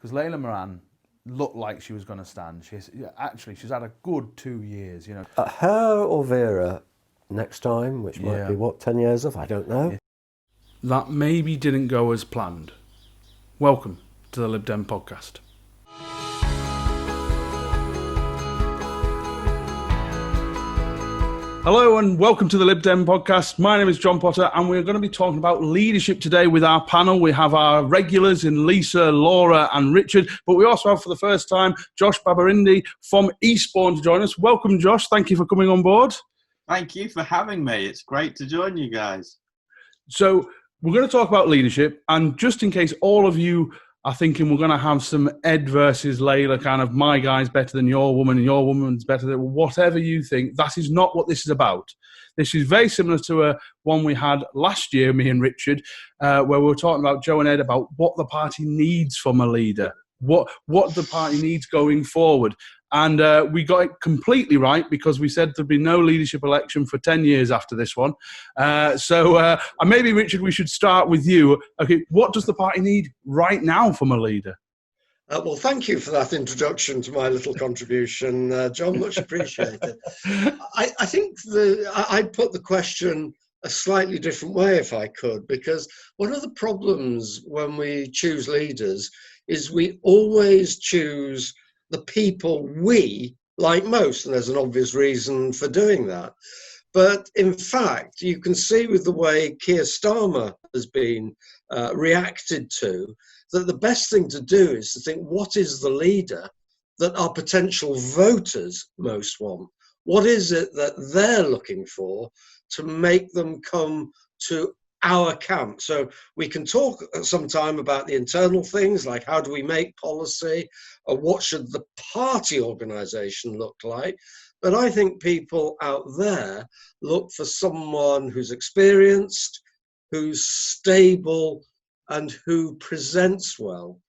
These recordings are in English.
Because Layla Moran looked like she was going to stand. She's had a good 2 years, Her or Vera next time, which might be, 10 years off? I don't know. Yeah. That maybe didn't go as planned. Welcome to the Lib Dem Podcast. Hello and welcome to the Lib Dem Podcast. My name is John Potter and we're going to be talking about leadership today with our panel. We have our regulars in Lisa, Laura and Richard, but we also have for the first time Josh Babarinde from Eastbourne to join us. Welcome, Josh. Thank you for coming on board. Thank you for having me. It's great to join you guys. So we're going to talk about leadership, and just in case all of you are thinking we're going to have some Ed versus Layla, kind of my guy's better than your woman and your woman's better than whatever you think, that is not what this is about. This is very similar to one we had last year, me and Richard, where we were talking about Joe and Ed about what the party needs from a leader, what the party needs going forward. And we got it completely right because we said there'd be no leadership election for 10 years after this one. So maybe, Richard, we should start with you. Okay, what does the party need right now from a leader? Well, thank you for that introduction to my little contribution, John. Much appreciated. I think I'd put the question a slightly different way if I could, because one of the problems when we choose leaders is we always choose the people we like most, and there's an obvious reason for doing that. But in fact, you can see with the way Keir Starmer has been reacted to, that the best thing to do is to think, what is the leader that our potential voters most want? What is it that they're looking for to make them come to our camp? So we can talk sometime about the internal things, like how do we make policy, or what should the party organisation look like. But I think people out there look for someone who's experienced, who's stable, and who presents well.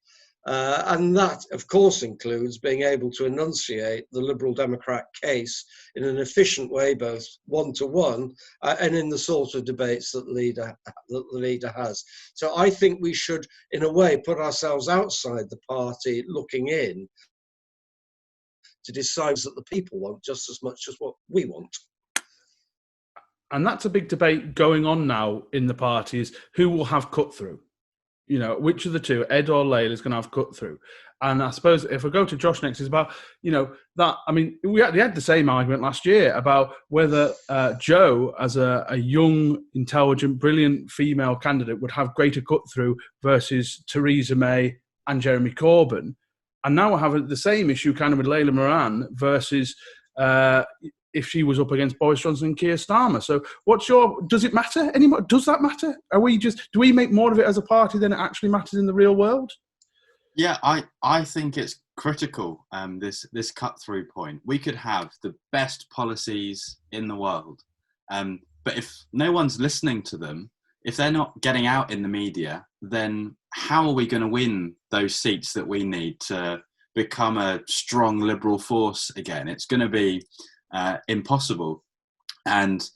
And that, of course, includes being able to enunciate the Liberal Democrat case in an efficient way, both one-to-one and in the sort of debates that the leader has. So I think we should, in a way, put ourselves outside the party looking in to decide that the people want just as much as what we want. And that's a big debate going on now in the party, is who will have cut through. You know, which of the two, Ed or Layla, is going to have cut through? And I suppose if I go to Josh next, it's about, we actually had the same argument last year about whether Joe, as a young, intelligent, brilliant female candidate, would have greater cut through versus Theresa May and Jeremy Corbyn. And now we're having the same issue kind of with Layla Moran versus if she was up against Boris Johnson and Keir Starmer. So does it matter anymore? Does that matter? Do we make more of it as a party than it actually matters in the real world? Yeah, I think it's critical, this cut-through point. We could have the best policies in the world, but if no one's listening to them, if they're not getting out in the media, then how are we going to win those seats that we need to become a strong liberal force again? It's going to be impossible. And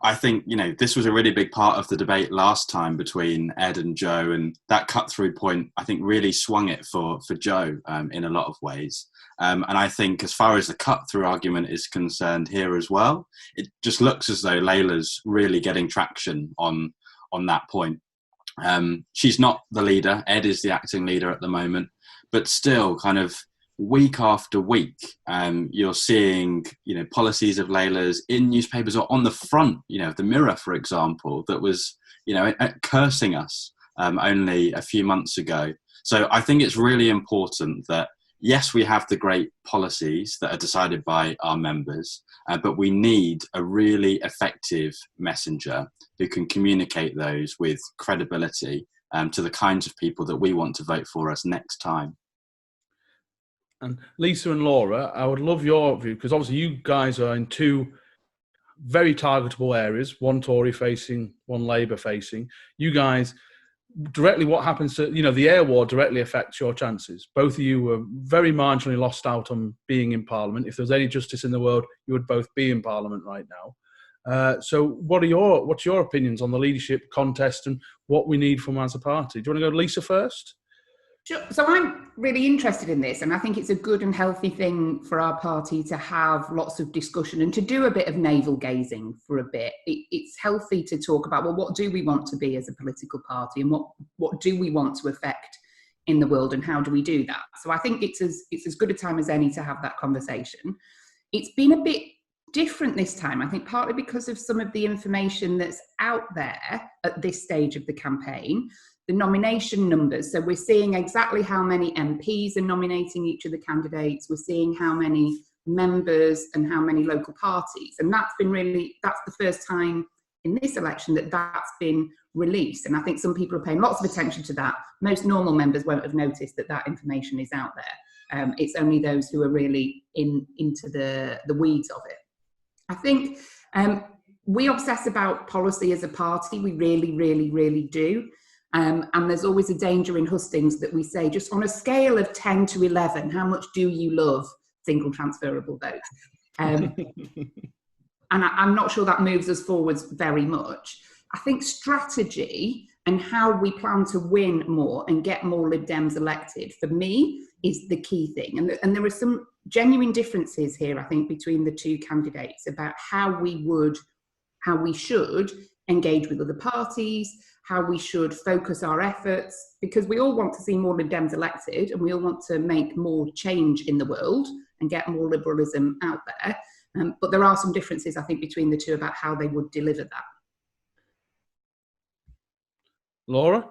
I think, this was a really big part of the debate last time between Ed and Joe, and that cut-through point, I think, really swung it for Joe in a lot of ways. And I think as far as the cut-through argument is concerned here as well, it just looks as though Layla's really getting traction on that point. She's not the leader. Ed is the acting leader at the moment, but still kind of week after week, you're seeing, policies of Layla's in newspapers or on the front, the Mirror, for example, that was, cursing us only a few months ago. So I think it's really important that, yes, we have the great policies that are decided by our members, but we need a really effective messenger who can communicate those with credibility to the kinds of people that we want to vote for us next time. And Lisa and Laura, I would love your view, because obviously you guys are in two very targetable areas, one Tory facing, one Labour facing. You guys, directly what happens to, the air war directly affects your chances. Both of you were very marginally lost out on being in Parliament. If there was any justice in the world, you would both be in Parliament right now. So what's your opinions on the leadership contest and what we need from as a party? Do you want to go to Lisa first? Sure. So I'm really interested in this, and I think it's a good and healthy thing for our party to have lots of discussion and to do a bit of navel gazing for a bit. It's healthy to talk about, well, what do we want to be as a political party, and what do we want to affect in the world, and how do we do that? So I think it's as good a time as any to have that conversation. It's been a bit different this time, I think, partly because of some of the information that's out there at this stage of the campaign. The nomination numbers. So we're seeing exactly how many MPs are nominating each of the candidates. We're seeing how many members and how many local parties. And that's the first time in this election that's been released. And I think some people are paying lots of attention to that. Most normal members won't have noticed that information is out there. It's only those who are really into the weeds of it. I think we obsess about policy as a party. We really, really, really do. And there's always a danger in hustings that we say, just on a scale of 10 to 11, how much do you love single transferable votes? And I'm not sure that moves us forwards very much. I think strategy and how we plan to win more and get more Lib Dems elected, for me, is the key thing. And there are some genuine differences here, I think, between the two candidates about how we should engage with other parties, how we should focus our efforts, because we all want to see more Lib Dems elected and we all want to make more change in the world and get more liberalism out there. But there are some differences, I think, between the two about how they would deliver that. Laura?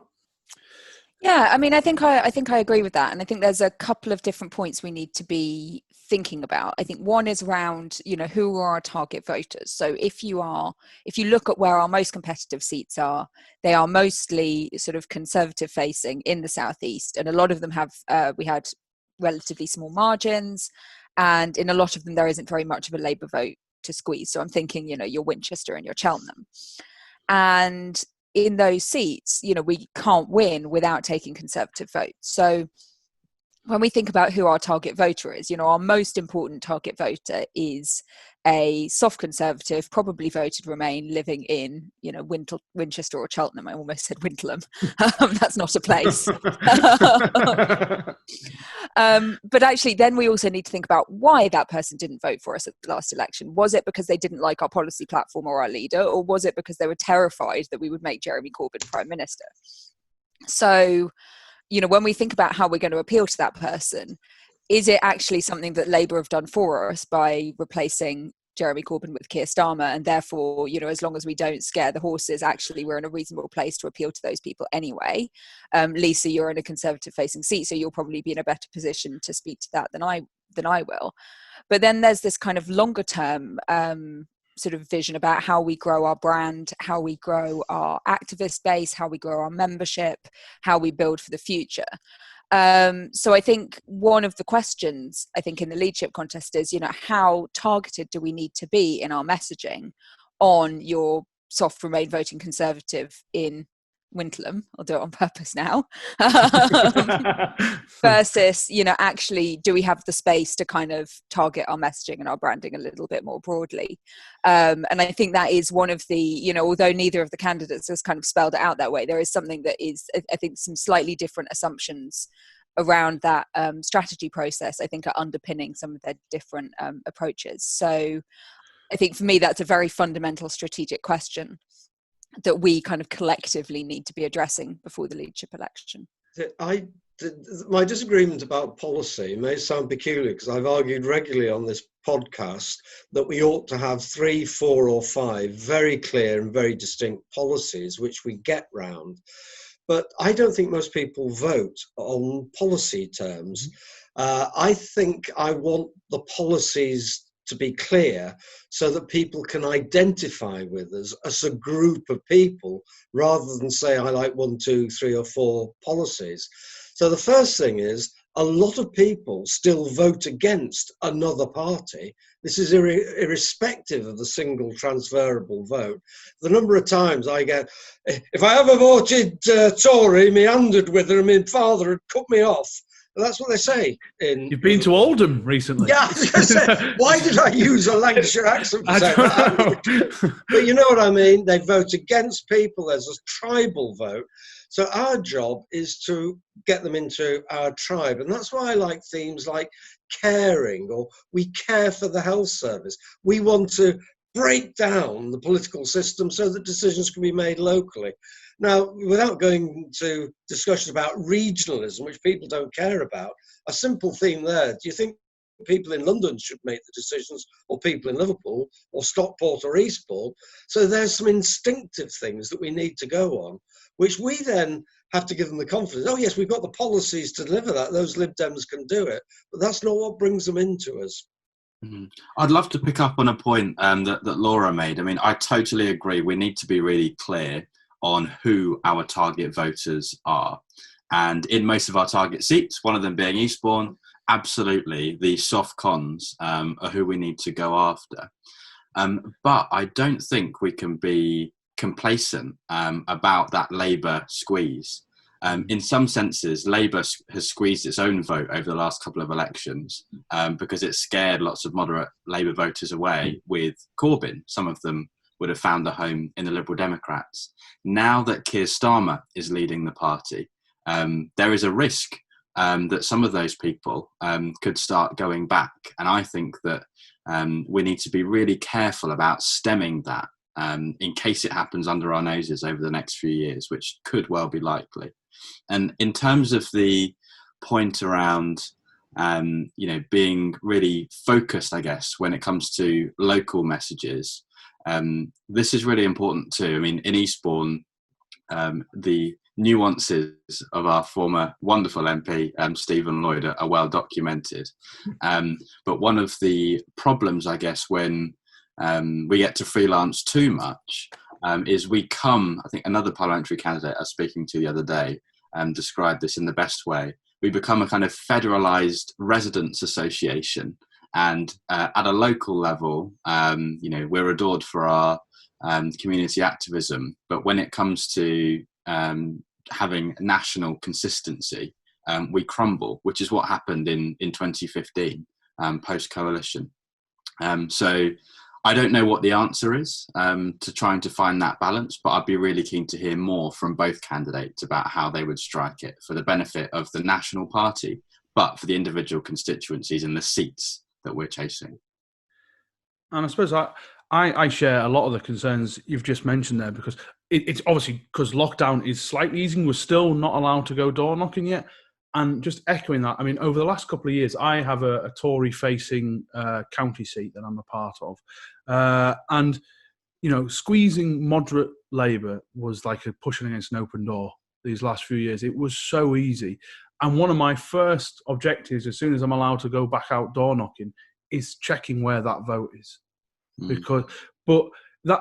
Yeah, I mean, I think I agree with that. And I think there's a couple of different points we need to be thinking about. I think one is around, who are our target voters? So if you look at where our most competitive seats are, they are mostly sort of conservative facing in the southeast. And a lot of them we had relatively small margins. And in a lot of them, there isn't very much of a Labour vote to squeeze. So I'm thinking, your Winchester and your Cheltenham. And in those seats, we can't win without taking conservative votes. So when we think about who our target voter is, our most important target voter is a soft conservative, probably voted Remain, living in, Winchester or Cheltenham. I almost said Wintleham. That's not a place. But actually, then we also need to think about why that person didn't vote for us at the last election. Was it because they didn't like our policy platform or our leader, or was it because they were terrified that we would make Jeremy Corbyn Prime Minister? So, when we think about how we're going to appeal to that person, is it actually something that Labour have done for us by replacing Jeremy Corbyn with Keir Starmer? And therefore, as long as we don't scare the horses, actually we're in a reasonable place to appeal to those people anyway. Lisa, you're in a conservative facing seat, so you'll probably be in a better position to speak to that than I will. But then there's this kind of longer term sort of vision about how we grow our brand, how we grow our activist base, how we grow our membership, how we build for the future. So I think one of the questions, I think, in the leadership contest is, how targeted do we need to be in our messaging on your soft Remain voting Conservative in Wintleham? I'll do it on purpose now. Versus, actually, do we have the space to kind of target our messaging and our branding a little bit more broadly? And I think that is one of the, although neither of the candidates has kind of spelled it out that way, there is something that is, I think, some slightly different assumptions around that strategy process, I think, are underpinning some of their different approaches. So I think for me, that's a very fundamental strategic question that we kind of collectively need to be addressing before the leadership election. My disagreement about policy may sound peculiar because I've argued regularly on this podcast that we ought to have 3, 4 or 5 very clear and very distinct policies which we get round. But I don't think most people vote on policy terms. I think I want the policies to be clear so that people can identify with us as a group of people rather than say I like 1, 2, 3 or 4 policies. So the first thing is a lot of people still vote against another party. This is irrespective of the single transferable vote. The number of times I get, if I ever voted Tory, meandered with her and my father had cut me off. And that's what they say. You've been to Oldham recently. Yeah, I was going to say, why did I use a Lancashire accent for that? But you know what I mean? They vote against people. There's a tribal vote. So our job is to get them into our tribe. And that's why I like themes like caring, or we care for the health service. We want to break down the political system so that decisions can be made locally. Now, without going to discussions about regionalism, which people don't care about, a simple theme there. Do you think people in London should make the decisions, or people in Liverpool, or Stockport, or Eastbourne? So there's some instinctive things that we need to go on, which we then have to give them the confidence. Oh, yes, we've got the policies to deliver that. Those Lib Dems can do it. But that's not what brings them into us. Mm-hmm. I'd love to pick up on a point that Laura made. I mean, I totally agree. We need to be really clear on who our target voters are. And in most of our target seats, one of them being Eastbourne, absolutely, the soft cons are who we need to go after. But I don't think we can be complacent about that Labour squeeze. In some senses, Labour has squeezed its own vote over the last couple of elections because it scared lots of moderate Labour voters away with Corbyn. Some of them would have found a home in the Liberal Democrats. Now that Keir Starmer is leading the party, there is a risk that some of those people could start going back. And I think that we need to be really careful about stemming that in case it happens under our noses over the next few years, which could well be likely. And in terms of the point around, being really focused, I guess, when it comes to local messages, this is really important too. I mean, in Eastbourne, the nuances of our former wonderful MP, Stephen Lloyd, are well documented. But one of the problems, I guess, when we get to freelance too much, is I think another parliamentary candidate I was speaking to the other day described this in the best way. We become a kind of federalised residents association. And at a local level, we're adored for our community activism. But when it comes to having national consistency, we crumble, which is what happened in 2015, post-coalition. So I don't know what the answer is to trying to find that balance, but I'd be really keen to hear more from both candidates about how they would strike it for the benefit of the national party, but for the individual constituencies and the seats that we're chasing. And I suppose I share a lot of the concerns you've just mentioned there, because it's obviously because lockdown is slightly easing. We're still not allowed to go door knocking yet. And just echoing that, I mean, over the last couple of years, I have a Tory-facing county seat that I'm a part of. And, squeezing moderate Labour was like pushing against an open door these last few years. It was so easy. And one of my first objectives, as soon as I'm allowed to go back out door knocking, is checking where that vote is. Because there's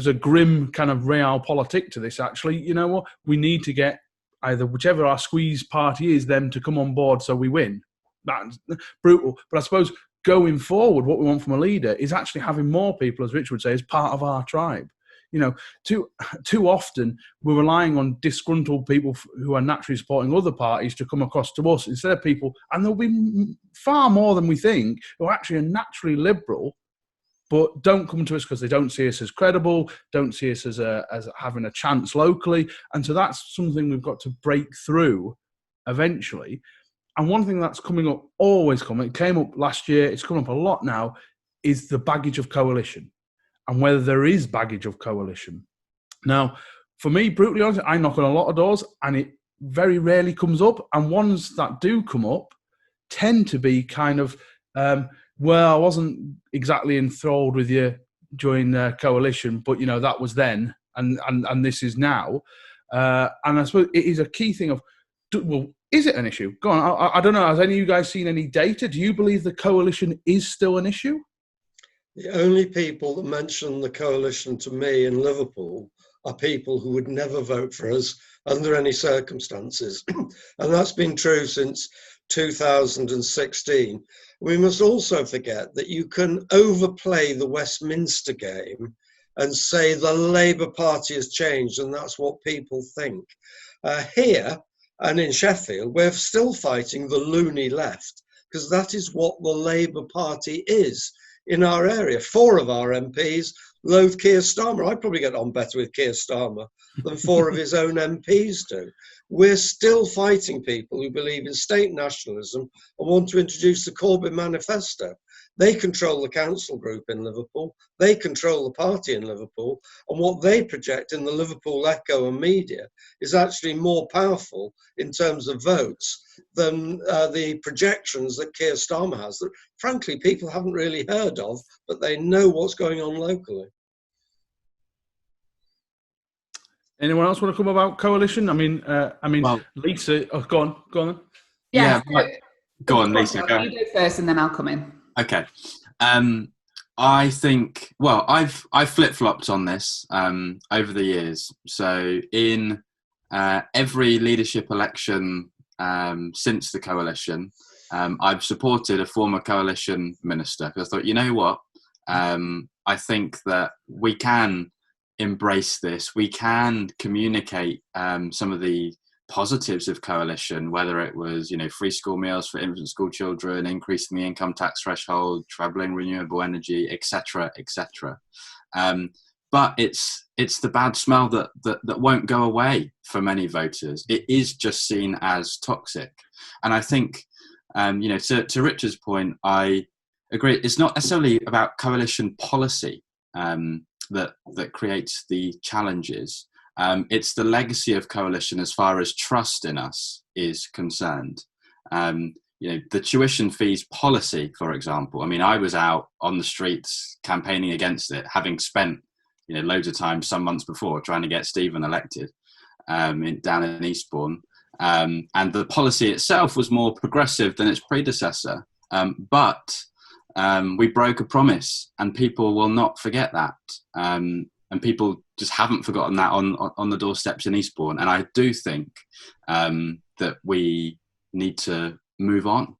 a grim kind of realpolitik to this, actually. You know what? We need to get either whichever our squeeze party is, them to come on board so we win. That's brutal. But I suppose going forward, what we want from a leader is actually having more people, as Rich would say, as part of our tribe. Too often we're relying on disgruntled people who are naturally supporting other parties to come across to us instead of people, and there'll be far more than we think, who actually are naturally liberal, but don't come to us because they don't see us as credible, don't see us as having a chance locally. And so that's something we've got to break through eventually. And one thing that's always coming, it came up last year, it's come up a lot now, is the baggage of coalition and whether there is baggage of coalition. Now, for me, brutally honest, I knock on a lot of doors and it very rarely comes up. And ones that do come up tend to be kind of, well, I wasn't exactly enthralled with you during coalition, but, that was then and this is now. And I suppose it is a key thing of, well, is it an issue? Go on. I don't know. Has any of you guys seen any data? Do you believe the coalition is still an issue? The only people that mention the coalition to me in Liverpool are people who would never vote for us under any circumstances. And that's been true since 2016. We must also forget that you can overplay the Westminster game and say the Labour Party has changed and that's what people think. Here and in Sheffield, we're still fighting the loony left because that is what the Labour Party is in our area. 4 of our MPs loathe Keir Starmer. I'd probably get on better with Keir Starmer than 4 of his own MPs do. We're still fighting people who believe in state nationalism and want to introduce the Corbyn Manifesto. They control the council group in Liverpool. They control the party in Liverpool. And what they project in the Liverpool Echo and media is actually more powerful in terms of votes than the projections that Keir Starmer has, that frankly people haven't really heard of, but they know what's going on locally. Anyone else want to come about coalition? I mean, well, Lisa, go on then. Yeah, go on, Lisa. Go. You go first, and then I'll come in. Okay. I think, well, I've flip-flopped on this over the years. So in every leadership election since the coalition, I've supported a former coalition minister, because I thought, you know what, I think that we can embrace this. We can communicate some of the positives of coalition, whether it was, free school meals for infant school children, increasing the income tax threshold, trebling renewable energy, etc., etc. But it's the bad smell that won't go away for many voters. It is just seen as toxic. And I think, to Richard's point, I agree. It's not necessarily about coalition policy that creates the challenges. It's the legacy of coalition as far as trust in us is concerned. The tuition fees policy, for example. I mean, I was out on the streets campaigning against it, having spent loads of time some months before trying to get Stephen elected down in Eastbourne. And the policy itself was more progressive than its predecessor. But we broke a promise, and people will not forget that. And people just haven't forgotten that on the doorsteps in Eastbourne. And I do think that we need to move on.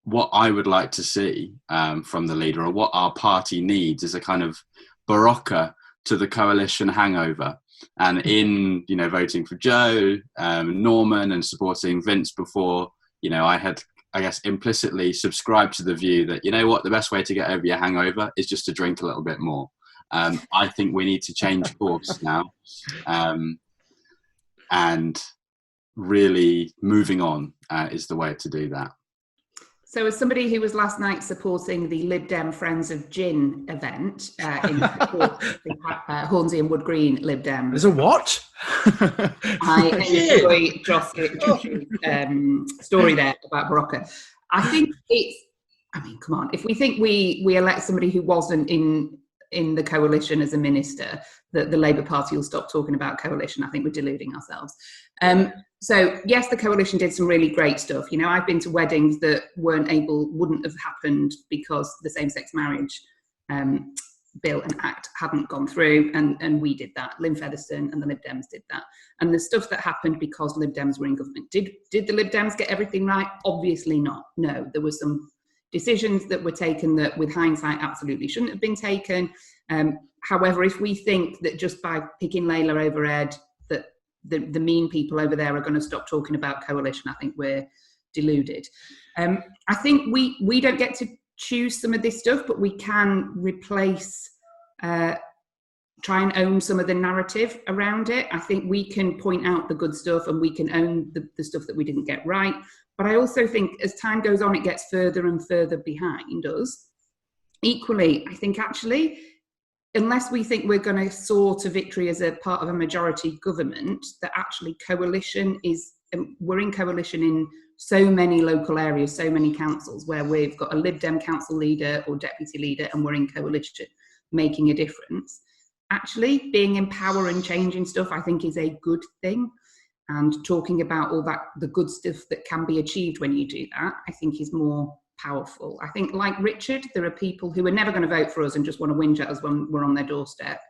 What I would like to see from the leader, or what our party needs, is a kind of Barocca to the coalition hangover. And in, voting for Joe, Norman, and supporting Vince before, I had, I guess, implicitly subscribed to the view that, the best way to get over your hangover is just to drink a little bit more. I think we need to change course now, and really moving on is the way to do that. So as somebody who was last night supporting the Lib Dem Friends of Gin event in the Hornsey and Wood Green Lib Dems. There's a what? I enjoy Josh's story there about Barocca. I think come on. If we think we elect somebody who wasn't in the coalition as a minister, that the Labour Party will stop talking about coalition, I think we're deluding ourselves. So yes, the coalition did some really great stuff. I've been to weddings that wouldn't have happened because the same-sex marriage bill and act hadn't gone through, and we did that. Lynn Featherstone and the Lib Dems did that. And the stuff that happened because Lib Dems were in government. Did the Lib Dems get everything right? Obviously not. No, there were some decisions that were taken that with hindsight absolutely shouldn't have been taken. However, if we think that just by picking Layla over Ed, that the mean people over there are going to stop talking about coalition, I think we're deluded. I think we don't get to choose some of this stuff, but we can replace, try and own some of the narrative around it. I think we can point out the good stuff, and we can own the stuff that we didn't get right. But I also think as time goes on, it gets further and further behind us. Equally, I think actually, unless we think we're going to soar to victory as a part of a majority government, that actually coalition is, we're in coalition in so many local areas, so many councils, where we've got a Lib Dem council leader or deputy leader, and we're in coalition making a difference. Actually, being in power and changing stuff, I think, is a good thing. And talking about all that, the good stuff that can be achieved when you do that, I think is more powerful. I think, like Richard, there are people who are never going to vote for us and just want to whinge at us when we're on their doorstep.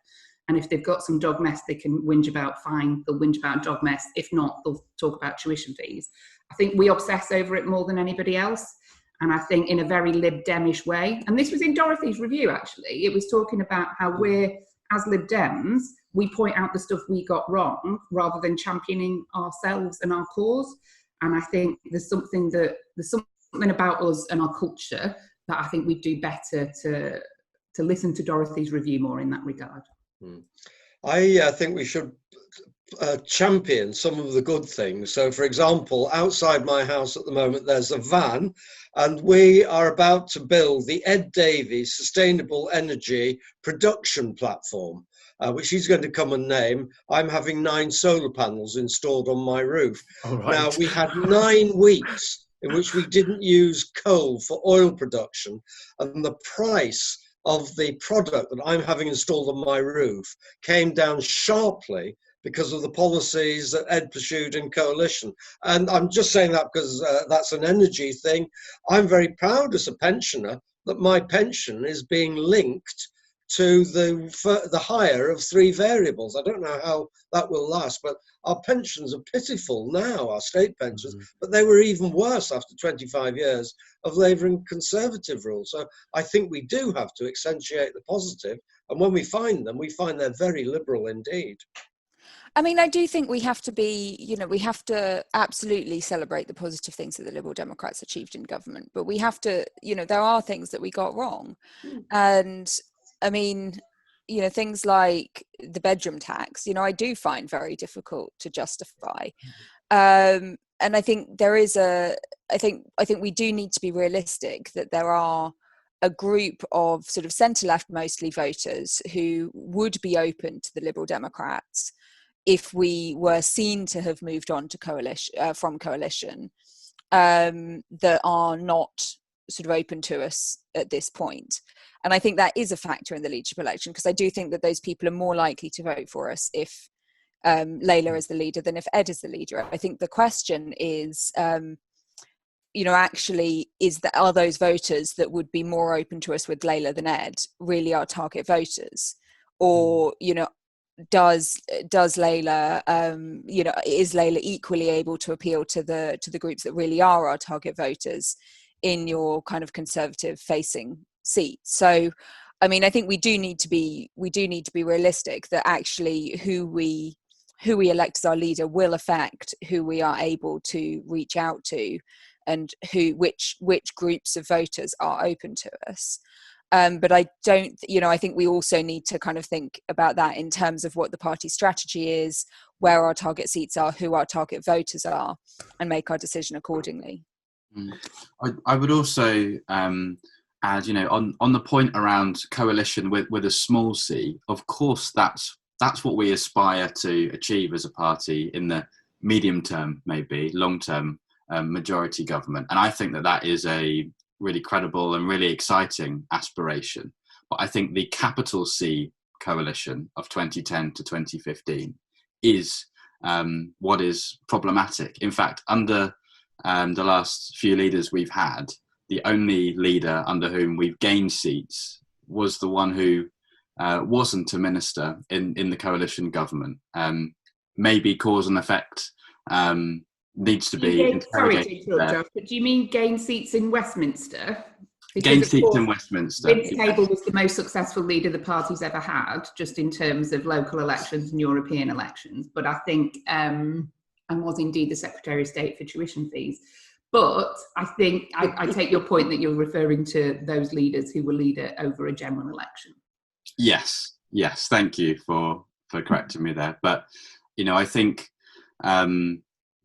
And if they've got some dog mess they can whinge about, fine, they'll whinge about dog mess. If not, they'll talk about tuition fees. I think we obsess over it more than anybody else. And I think in a very Lib Demish way, and this was in Dorothy's review, actually, it was talking about how we're, as Lib Dems, we point out the stuff we got wrong rather than championing ourselves and our cause. And I think there's something about us and our culture that I think we do better to listen to Dorothy's review more in that regard. I think we should champion some of the good things. So, for example, outside my house at the moment, there's a van, and we are about to build the Ed Davey Sustainable Energy Production Platform, which he's going to come and name. I'm having 9 solar panels installed on my roof. Now, we had 9 weeks in which we didn't use coal for oil production, and the price of the product that I'm having installed on my roof came down sharply because of the policies that Ed pursued in coalition. And I'm just saying that because that's an energy thing. I'm very proud as a pensioner that my pension is being linked to the higher of 3 variables. I don't know how that will last, but our pensions are pitiful now, our state pensions, but they were even worse after 25 years of Labour and Conservative rule. So I think we do have to accentuate the positive, and when we find them, we find they're very liberal indeed. I mean, I do think we have to be, we have to absolutely celebrate the positive things that the Liberal Democrats achieved in government, but we have to, there are things that we got wrong. And I mean, things like the bedroom tax, I do find very difficult to justify. And I think I think we do need to be realistic that there are a group of sort of centre-left mostly voters who would be open to the Liberal Democrats if we were seen to have moved on to from coalition, that are not sort of open to us at this point. And I think that is a factor in the leadership election, because I do think that those people are more likely to vote for us if Layla is the leader than if Ed is the leader. I think the question is, actually, are those voters that would be more open to us with Layla than Ed really our target voters? Or, does Layla, is Layla equally able to appeal to the groups that really are our target voters in your kind of conservative facing seats? So, I mean, I think we do need to be realistic that actually who we elect as our leader will affect who we are able to reach out to and which groups of voters are open to us. But I don't, I think we also need to kind of think about that in terms of what the party strategy is, where our target seats are, who our target voters are, and make our decision accordingly. I would also add, on the point around coalition with a small c, of course, that's what we aspire to achieve as a party in the medium term, maybe long term majority government. And I think that is a really credible and really exciting aspiration. But I think the capital C coalition of 2010 to 2015 is what is problematic. In fact, under the last few leaders we've had, the only leader under whom we've gained seats was the one who wasn't a minister in the coalition government. Maybe cause and effect needs to be sorry to interrupt, Josh, but do you mean gain seats in Westminster? Gain seats in Westminster. Vince Cable was the most successful leader the party's ever had, just in terms of local elections and European elections. But I think, and was indeed the Secretary of State for tuition fees. But I think I take your point that you're referring to those leaders who were leader over a general election. Yes. Thank you for correcting me there. But, I think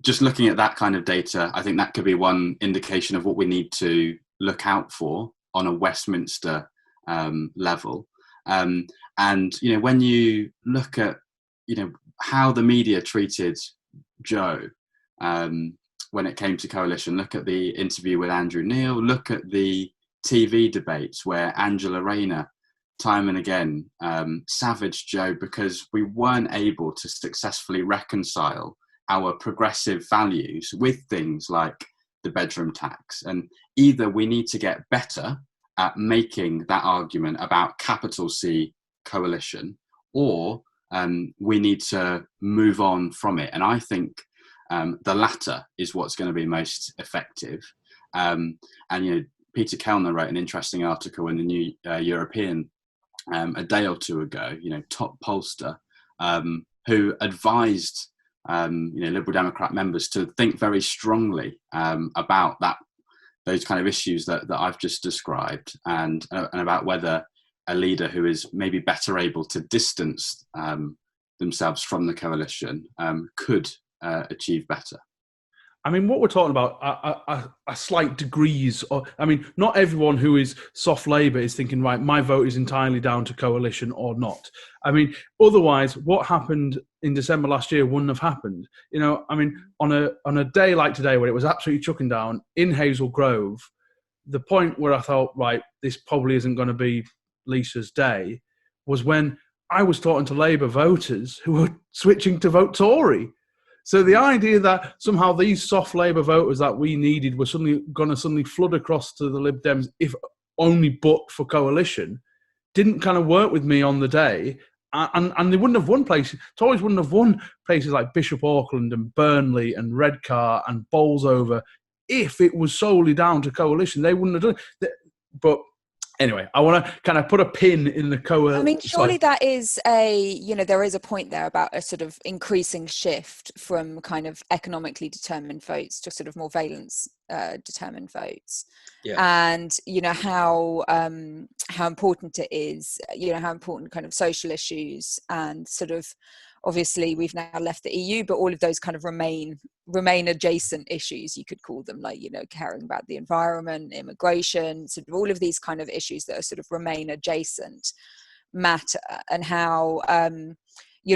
just looking at that kind of data, I think that could be one indication of what we need to look out for on a Westminster level. And, when you look at, how the media treated Joe when it came to coalition, look at the interview with Andrew Neil, look at the TV debates where Angela Rayner time and again savaged Joe because we weren't able to successfully reconcile our progressive values with things like the bedroom tax. And either we need to get better at making that argument about capital C coalition, or we need to move on from it. And I think the latter is what's going to be most effective. Peter Kellner wrote an interesting article in the New European a day or two ago, top pollster, who advised Liberal Democrat members to think very strongly about those kind of issues that I've just described, and about whether a leader who is maybe better able to distance themselves from the coalition could achieve better. I mean, what we're talking about are slight degrees. I mean, not everyone who is soft Labour is thinking, right, my vote is entirely down to coalition or not. I mean, otherwise, what happened in December last year wouldn't have happened. You know, I mean, on a day like today where it was absolutely chucking down in Hazel Grove, the point where I thought, right, this probably isn't going to be Lisa's day was when I was talking to Labour voters who were switching to vote Tory. So the idea that somehow these soft Labour voters that we needed were suddenly going to flood across to the Lib Dems, if only but for coalition, didn't kind of work with me on the day. And they wouldn't have won places. Tories wouldn't have won places like Bishop Auckland and Burnley and Redcar and Bolsover if it was solely down to coalition. They wouldn't have done it. But anyway, I want to kind of put a pin in the coalition. I mean, surely that is there is a point there about a sort of increasing shift from kind of economically determined votes to sort of more valence determined votes. Yeah. And, how important it is, how important kind of social issues and sort of, obviously we've now left the EU, but all of those kind of remain adjacent issues, you could call them, like, caring about the environment, immigration, sort of all of these kind of issues that are sort of remain adjacent matter. And how,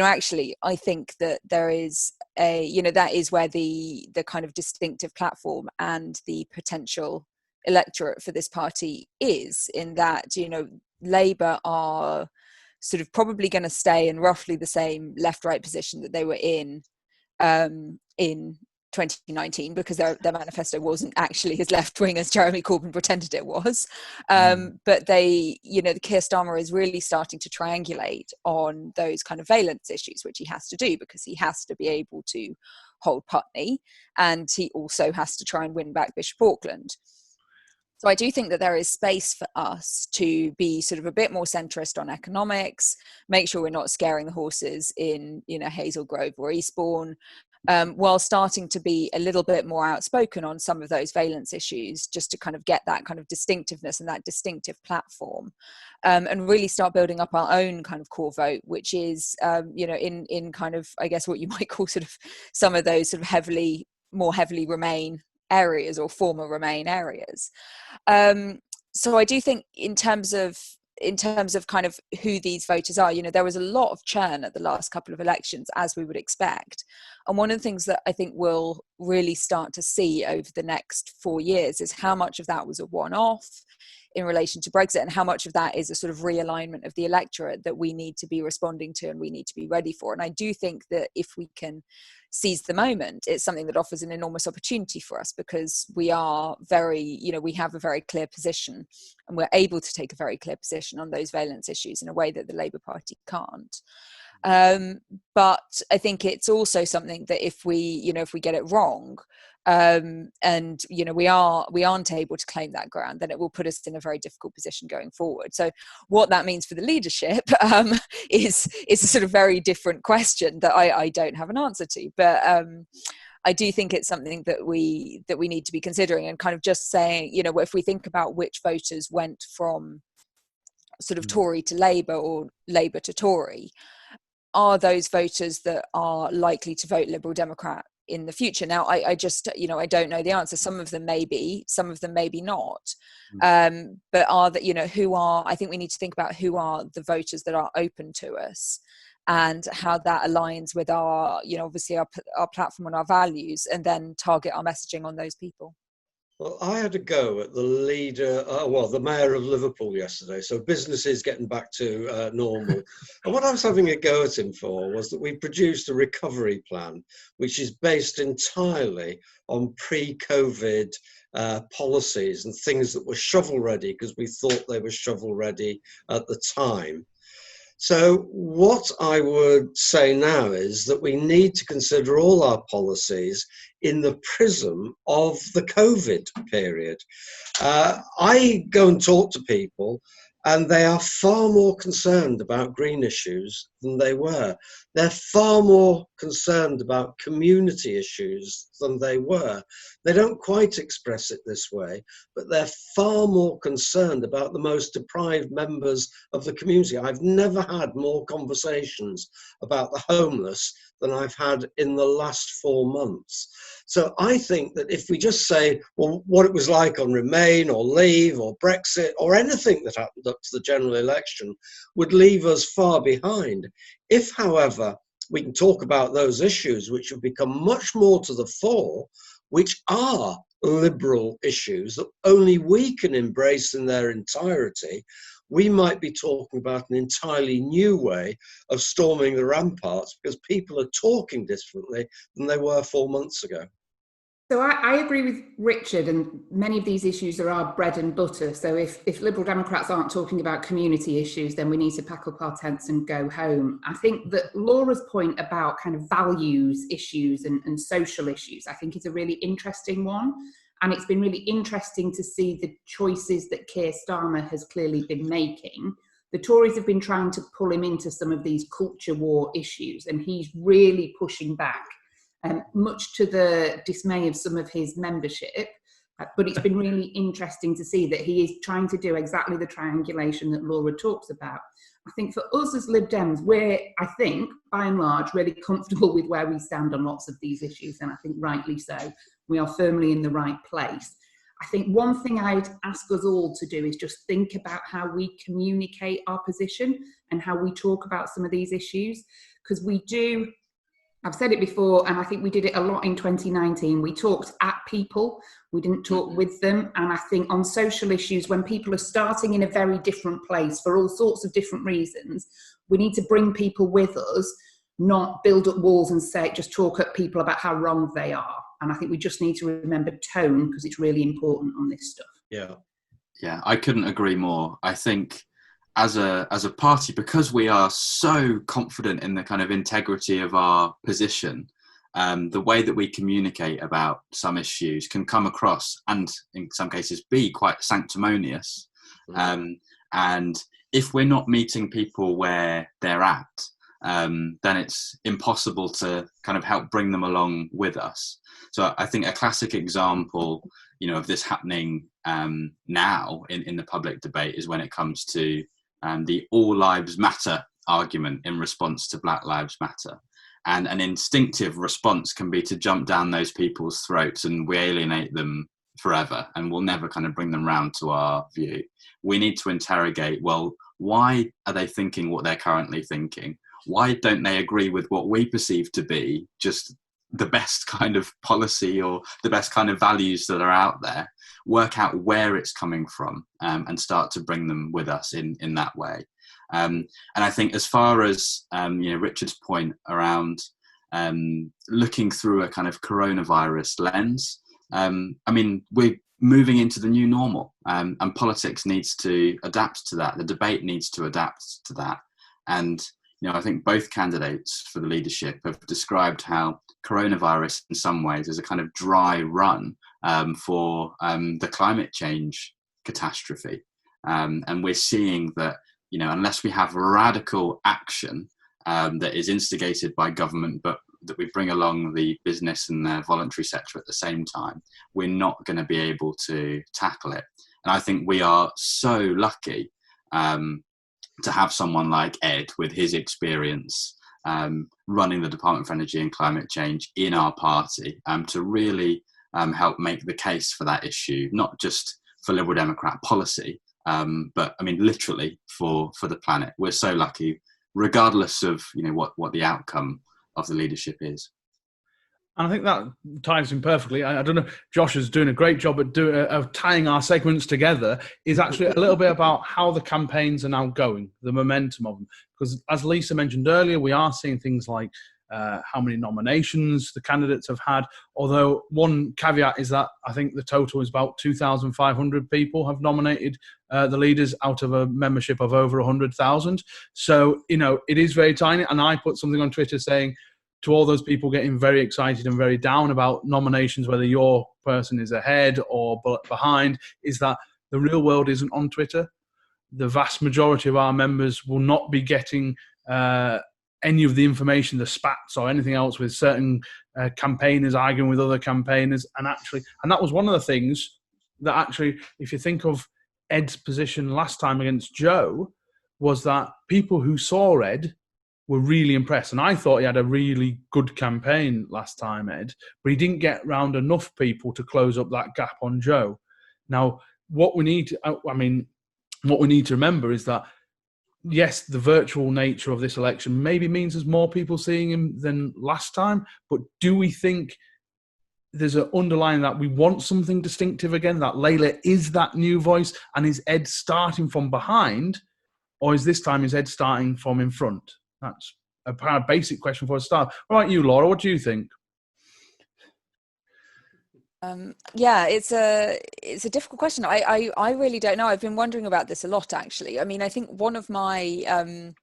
actually, I think that there is that is where the kind of distinctive platform and the potential electorate for this party is, in that, Labour are sort of probably going to stay in roughly the same left-right position that they were in 2019, because their manifesto wasn't actually as left-wing as Jeremy Corbyn pretended it was. But they, the Keir Starmer is really starting to triangulate on those kind of valence issues, which he has to do because he has to be able to hold Putney, and he also has to try and win back Bishop Auckland. So I do think that there is space for us to be sort of a bit more centrist on economics, make sure we're not scaring the horses in, Hazel Grove or Eastbourne, while starting to be a little bit more outspoken on some of those valence issues, just to kind of get that kind of distinctiveness and that distinctive platform, and really start building up our own kind of core vote, which is, in kind of, I guess, what you might call sort of some of those sort of more heavily Remain areas or former Remain areas. So I do think in terms of kind of who these voters are, there was a lot of churn at the last couple of elections, as we would expect. And one of the things that I think we'll really start to see over the next 4 years is how much of that was a one-off in relation to Brexit, and how much of that is a sort of realignment of the electorate that we need to be responding to and we need to be ready for. And I do think that if we can seize the moment, it's something that offers an enormous opportunity for us, because we are we have a very clear position, and we're able to take a very clear position on those valence issues in a way that the Labour Party can't. But I think it's also something that if we get it wrong, and we aren't able to claim that ground, then it will put us in a very difficult position going forward. So what that means for the leadership is a sort of very different question that I don't have an answer to. But I do think it's something that we need to be considering, and kind of just saying, if we think about which voters went from sort of Tory to Labour or Labour to Tory, are those voters that are likely to vote Liberal Democrat in the future? Now, I just, I don't know the answer. Some of them may be, some of them maybe not. But I think we need to think about who are the voters that are open to us, and how that aligns with our, obviously our platform and our values, and then target our messaging on those people. Well, I had a go at the leader, the mayor of Liverpool yesterday, so business is getting back to normal. And what I was having a go at him for was that we produced a recovery plan, which is based entirely on pre-COVID policies and things that were shovel-ready, because we thought they were shovel-ready at the time. So what I would say now is that we need to consider all our policies in the prism of the COVID period. I go and talk to people, And they are far more concerned about green issues than they were. They're far more concerned about community issues than they were. They don't quite express it this way, but they're far more concerned about the most deprived members of the community. I've never had more conversations about the homeless than I've had in the last 4 months. So I think that if we just say, well, what it was like on Remain or Leave or Brexit or anything that happened up to the general election would leave us far behind. If, however, we can talk about those issues which have become much more to the fore, which are liberal issues that only we can embrace in their entirety, we might be talking about an entirely new way of storming the ramparts because people are talking differently than they were 4 months ago. So I agree with Richard, and many of these issues are our bread and butter. So if Liberal Democrats aren't talking about community issues, then we need to pack up our tents and go home. I think that Laura's point about kind of values issues and social issues, I think is a really interesting one. And it's been really interesting to see the choices that Keir Starmer has clearly been making. The Tories have been trying to pull him into some of these culture war issues, and he's really pushing back. Much to the dismay of some of his membership, but it's been really interesting to see that he is trying to do exactly the triangulation that Laura talks about. I think for us as Lib Dems, we're, I think, by and large, really comfortable with where we stand on lots of these issues, and I think rightly so. We are firmly in the right place. I think one thing I'd ask us all to do is just think about how we communicate our position and how we talk about some of these issues, because we do. I've said it before, and I think we did it a lot in 2019. We talked at people, we didn't talk with them. And I think on social issues, when people are starting in a very different place for all sorts of different reasons, we need to bring people with us, not build up walls and say, just talk at people about how wrong they are. And I think we just need to remember tone, because it's really important on this stuff. Yeah, I couldn't agree more. I think as a party, because we are so confident in the kind of integrity of our position, the way that we communicate about some issues can come across and in some cases be quite sanctimonious. And if we're not meeting people where they're at, then it's impossible to kind of help bring them along with us. So I think a classic example, of this happening now in the public debate is when it comes to the All Lives Matter argument in response to Black Lives Matter. And an instinctive response can be to jump down those people's throats and we alienate them forever and we'll never kind of bring them round to our view. We need to interrogate, well, why are they thinking what they're currently thinking? Why don't they agree with what we perceive to be just the best kind of policy or the best kind of values that are out there? Work out where it's coming from and start to bring them with us in that way. And I think as far as Richard's point around looking through a kind of coronavirus lens, we're moving into the new normal, and politics needs to adapt to that. The debate needs to adapt to that. And I think both candidates for the leadership have described how coronavirus in some ways is a kind of dry run for the climate change catastrophe. And we're seeing that, unless we have radical action that is instigated by government, but that we bring along the business and the voluntary sector at the same time, we're not going to be able to tackle it. And I think we are so lucky to have someone like Ed with his experience running the Department for Energy and Climate Change in our party to really help make the case for that issue, not just for Liberal Democrat policy, but literally for the planet. We're so lucky, regardless of what the outcome of the leadership is. And I think that ties in perfectly. I don't know, Josh is doing a great job of tying our segments together, is actually a little bit about how the campaigns are now going, the momentum of them. Because as Lisa mentioned earlier, we are seeing things like how many nominations the candidates have had. Although one caveat is that I think the total is about 2,500 people have nominated the leaders out of a membership of over 100,000. So, it is very tiny. And I put something on Twitter saying, to all those people getting very excited and very down about nominations, whether your person is ahead or behind, is that the real world isn't on Twitter. the vast majority of our members will not be getting any of the information, the spats or anything else with certain campaigners arguing with other campaigners. And that was one of the things that actually, if you think of Ed's position last time against Joe, was that people who saw Ed were really impressed. And I thought he had a really good campaign last time, Ed, but he didn't get round enough people to close up that gap on Joe. Now, what we need to remember is that, yes, the virtual nature of this election maybe means there's more people seeing him than last time, but do we think there's an underlying that we want something distinctive again, that Layla is that new voice, and is Ed starting from behind, or is this time is Ed starting from in front? That's a kind of basic question for a start. All right, you, Laura, what do you think? Yeah, it's a difficult question. I really don't know. I've been wondering about this a lot, actually. I mean, I think one of my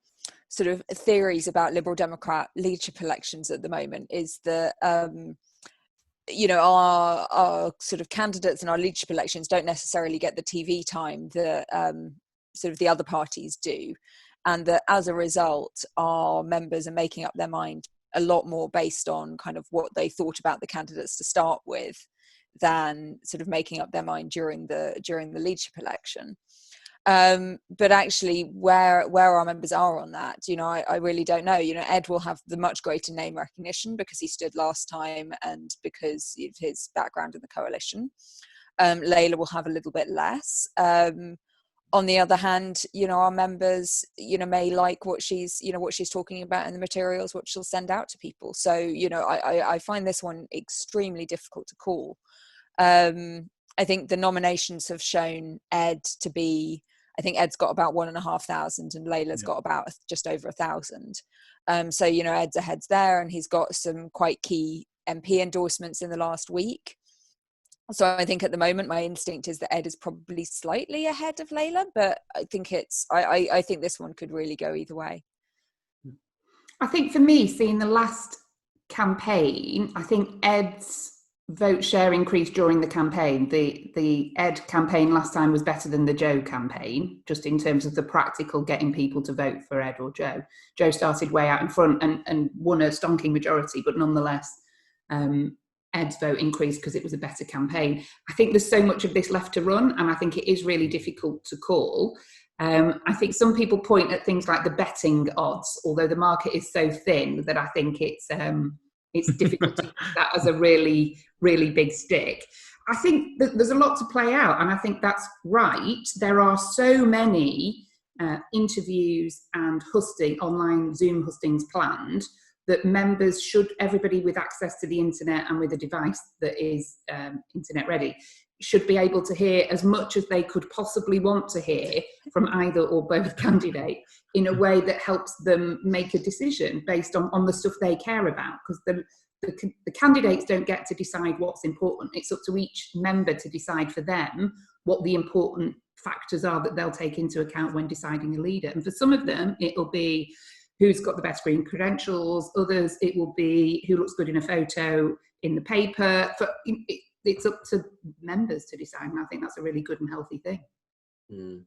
sort of theories about Liberal Democrat leadership elections at the moment is that our sort of candidates in our leadership elections don't necessarily get the TV time that sort of the other parties do, and that as a result, our members are making up their mind a lot more based on kind of what they thought about the candidates to start with, than sort of making up their mind during the leadership election. But actually, where our members are on that, I really don't know. Ed will have the much greater name recognition because he stood last time and because of his background in the coalition. Layla will have a little bit less. On the other hand, our members, may like what she's talking about in the materials, what she'll send out to people. So, I find this one extremely difficult to call. I think the nominations have shown Ed to be, I think Ed's got about 1,500 and Layla's got about just over 1,000. So, Ed's ahead there, and he's got some quite key MP endorsements in the last week. So I think at the moment, my instinct is that Ed is probably slightly ahead of Layla, but I think I think this one could really go either way. I think for me, seeing the last campaign, I think Ed's vote share increased during the campaign. The Ed campaign last time was better than the Joe campaign, just in terms of the practical getting people to vote for Ed or Joe. Joe started way out in front and won a stonking majority, but nonetheless, Ed's vote increased because it was a better campaign. I think there's so much of this left to run, and I think it is really difficult to call. I think some people point at things like the betting odds, although the market is so thin that I think it's difficult to use that as a really, really big stick. I think that there's a lot to play out, and I think that's right. There are so many interviews and online Zoom hustings planned that members everybody with access to the internet and with a device that is internet ready, should be able to hear as much as they could possibly want to hear from either or both candidates in a way that helps them make a decision based on the stuff they care about. Because the candidates don't get to decide what's important. It's up to each member to decide for them what the important factors are that they'll take into account when deciding a leader. And for some of them, it'll be who's got the best green credentials. Others, it will be who looks good in a photo in the paper. It's up to members to decide, and I think that's a really good and healthy thing. Mm.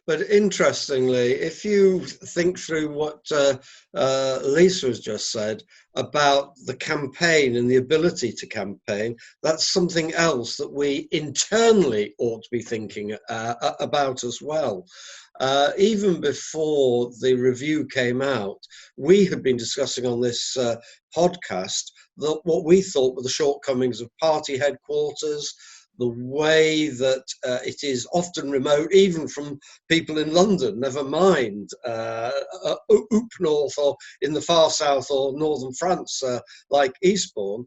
But interestingly, if you think through what Lisa has just said about the campaign and the ability to campaign, that's something else that we internally ought to be thinking about as well. Even before the review came out, we had been discussing on this podcast what we thought were the shortcomings of party headquarters, the way that it is often remote, even from people in London, never mind up north or in the far south or northern France, like Eastbourne.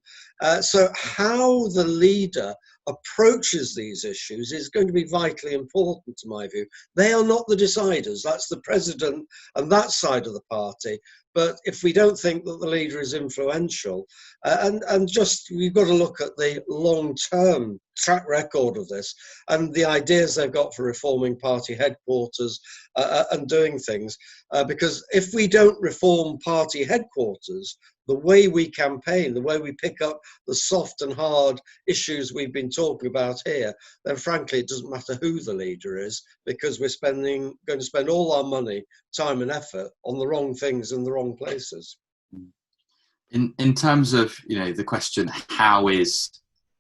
So how the leader approaches these issues is going to be vitally important, to my view. They are not the deciders. That's the president and that side of the party. But if we don't think that the leader is influential, and just we've got to look at the long-term track record of this and the ideas they've got for reforming party headquarters and doing things. Because if we don't reform party headquarters, the way we campaign, the way we pick up the soft and hard issues we've been talking about here, then frankly, it doesn't matter who the leader is, because we're going to spend all our money, time and effort on the wrong things in the wrong places. In terms of, the question, how is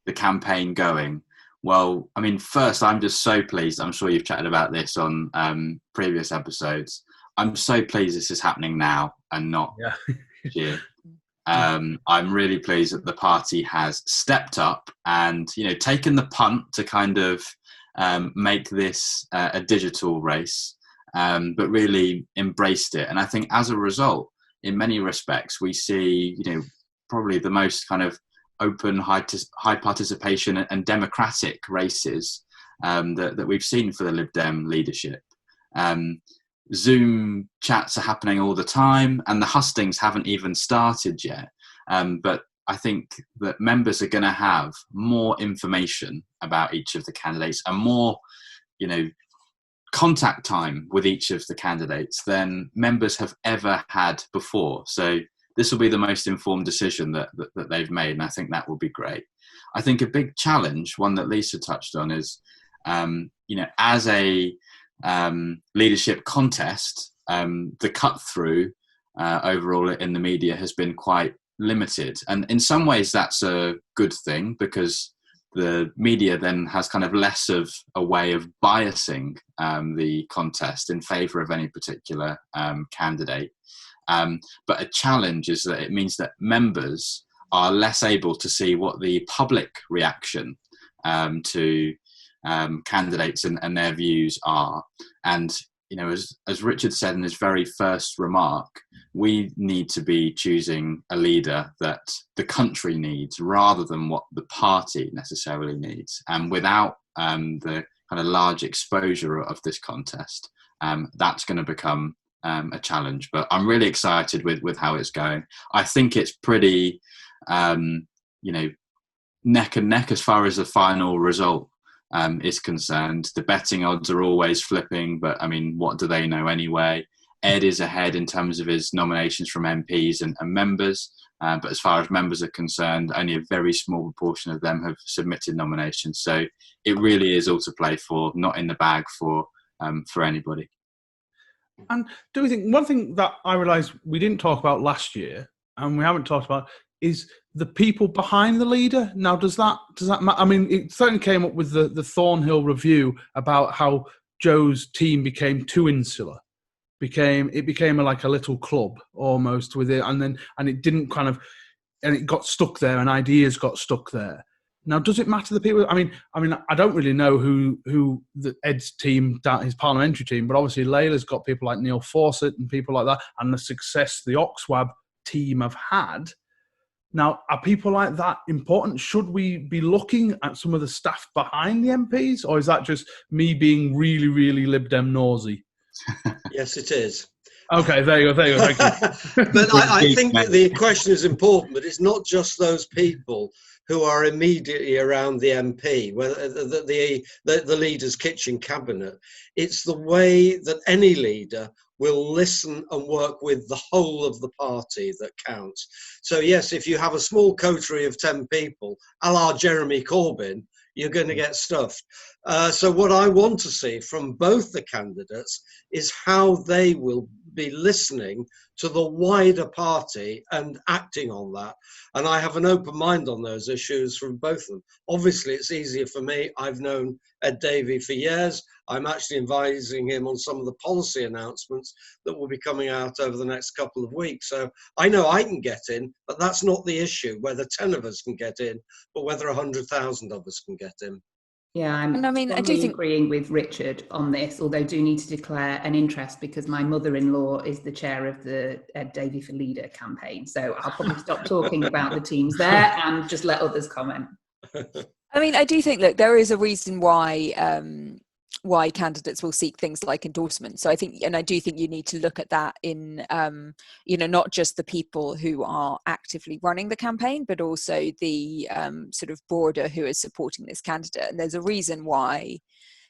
the campaign going? Well, I mean, first, I'm just so pleased. I'm sure you've chatted about this on previous episodes. I'm so pleased this is happening now and not here. I'm really pleased that the party has stepped up and, taken the punt to kind of make this a digital race, but really embraced it. And I think as a result, in many respects, we see, probably the most kind of open, high participation and democratic races that we've seen for the Lib Dem leadership. Zoom chats are happening all the time, and the hustings haven't even started yet. But I think that members are going to have more information about each of the candidates and more, contact time with each of the candidates than members have ever had before. So this will be the most informed decision that they've made, and I think that will be great. I think a big challenge, one that Lisa touched on, is, as a leadership contest, the cut through overall in the media has been quite limited, and in some ways that's a good thing, because the media then has kind of less of a way of biasing the contest in favour of any particular candidate. But a challenge is that it means that members are less able to see what the public reaction to candidates and their views are. And, as Richard said in his very first remark, we need to be choosing a leader that the country needs rather than what the party necessarily needs. And without the kind of large exposure of this contest, that's going to become a challenge. But I'm really excited with how it's going. I think it's pretty, neck and neck as far as the final result is concerned. The betting odds are always flipping, but I mean, what do they know anyway? Ed is ahead in terms of his nominations from MPs and members, but as far as members are concerned, only a very small proportion of them have submitted nominations. So it really is all to play for, not in the bag for anybody. And do we think, one thing that I realised we didn't talk about last year, and we haven't talked about, is the people behind the leader. Now, does that matter? I mean, it certainly came up with the Thornhill review about how Joe's team became too insular. It became like a little club almost with it, and it didn't kind of, and it got stuck there, and ideas got stuck there. Now, does it matter the people? I mean, I don't really know who the Ed's team, his parliamentary team, but obviously Layla's got people like Neil Fawcett and people like that, and the success the Oxwab team have had. Now, are people like that important? Should we be looking at some of the staff behind the MPs, or is that just me being really, really Lib Dem nosy? Yes, it is. Okay, there you go. Thank you. But I think that the question is important, but it's not just those people who are immediately around the MP, whether the leader's kitchen cabinet. It's the way that any leader will listen and work with the whole of the party that counts. So yes, if you have a small coterie of 10 people, a la Jeremy Corbyn, you're going to get stuffed. So what I want to see from both the candidates is how they will be listening to the wider party and acting on that. And I have an open mind on those issues from both of them. Obviously, it's easier for me. I've known Ed Davey for years. I'm actually advising him on some of the policy announcements that will be coming out over the next couple of weeks. So I know I can get in, but that's not the issue, whether 10 of us can get in, but whether 100,000 of us can get in. Yeah, I do think agreeing with Richard on this, although I do need to declare an interest because my mother-in-law is the chair of the Ed Davey for Leader campaign. So I'll probably stop talking about the teams there and just let others comment. I mean, I do think, look, there is a reason why candidates will seek things like endorsements. So I think, and I do think you need to look at that in, not just the people who are actively running the campaign, but also the sort of broader who is supporting this candidate. And there's a reason why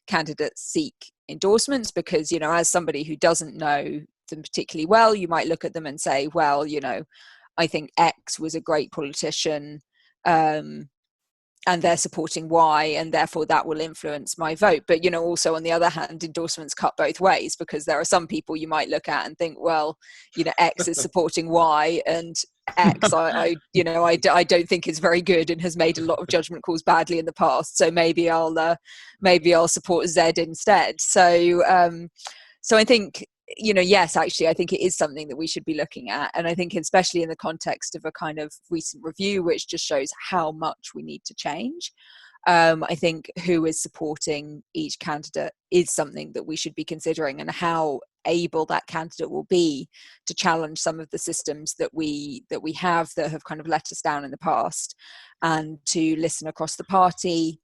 candidates seek endorsements, because, as somebody who doesn't know them particularly well, you might look at them and say, well, I think X was a great politician, and they're supporting Y, and therefore that will influence my vote. But, you know, also on the other hand, endorsements cut both ways, because there are some people you might look at and think, well, you know, X is supporting Y, and X, I don't think is very good and has made a lot of judgment calls badly in the past. So maybe I'll support Z instead. So I think, you know, yes, actually, I think it is something that we should be looking at. And I think especially in the context of a kind of recent review, which just shows how much we need to change. I think who is supporting each candidate is something that we should be considering, and how able that candidate will be to challenge some of the systems that we have that have kind of let us down in the past, and to listen across the party.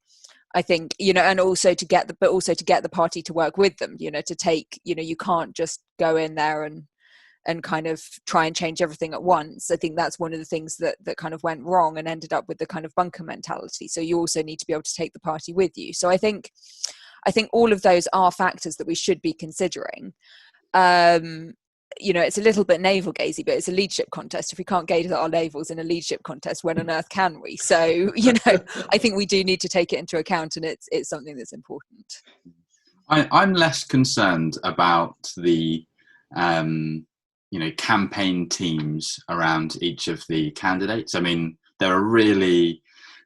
I think, you know, and also to get the party to work with them, you know, to take, you know, you can't just go in there and kind of try and change everything at once. I think that's one of the things that kind of went wrong and ended up with the kind of bunker mentality. So you also need to be able to take the party with you. So I think all of those are factors that we should be considering. You know, it's a little bit navel-gazy, but it's a leadership contest. If we can't gaze at our navels in a leadership contest, when on earth can we? So, you know, I think we do need to take it into account, and it's something that's important. I'm less concerned about the, you know, campaign teams around each of the candidates. I mean, there are really